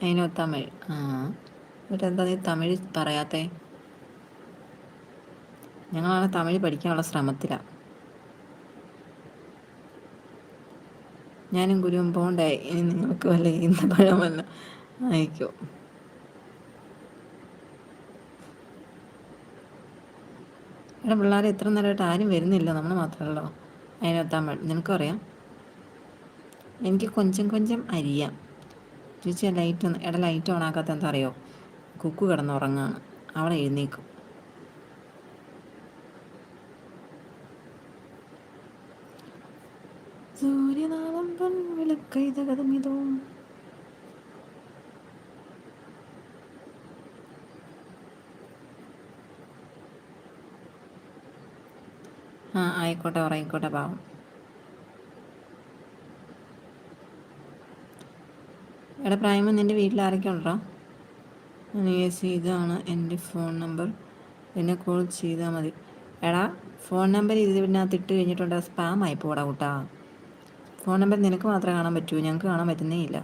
അതിനോ തമിഴ്. ആ, എന്നിട്ട് എന്താ നീ തമിഴ് പറയാത്തേ? ഞങ്ങളാണ് തമിഴ് പഠിക്കാനുള്ള ശ്രമത്തിലാണ്. ഞാനും ഗുരുവും പോണ്ടേ, ഇനി നിങ്ങൾക്ക് വല്ല ഈന്തപ്പഴം വല്ല അയക്കോ? എടാ പിള്ളേരെ ഇത്ര നേരമായിട്ട് ആരും വരുന്നില്ല, നമ്മൾ മാത്രമല്ലോ. അതിനോ തമിഴ് നിനക്കും അറിയാം? എനിക്ക് കൊഞ്ചം കൊഞ്ചം അരിയാം. ചേച്ചി ലൈറ്റ് ഒന്ന് എടാ, ലൈറ്റ് ഓൺ ആക്കാത്ത എന്താ അറിയോ? കുക്കു കിടന്നുറങ്ങാണ്, അവളെ എഴുന്നേക്കും. സൂര്യനാളം വിളക്കൈതകതമിതോ. ആ ആയിക്കോട്ടെ, ഉറങ്ങിക്കോട്ടെ പാവം. എടാ പ്രായമ നിൻ്റെ വീട്ടിൽ ആരൊക്കെ ഉണ്ടോ? ചേച്ചി ഇതാണ് എൻ്റെ ഫോൺ നമ്പർ, എന്നെ കോൾ ചെയ്താൽ മതി. എടാ ഫോൺ നമ്പർ ഇതിനകത്ത് ഇട്ട് കഴിഞ്ഞിട്ടുണ്ട്, സ്പാം ആയി പോടാ കൂട്ടാ. ഫോൺ നമ്പർ നിനക്ക് മാത്രമേ കാണാൻ പറ്റൂ, ഞങ്ങൾക്ക് കാണാൻ പറ്റുന്നേ ഇല്ല.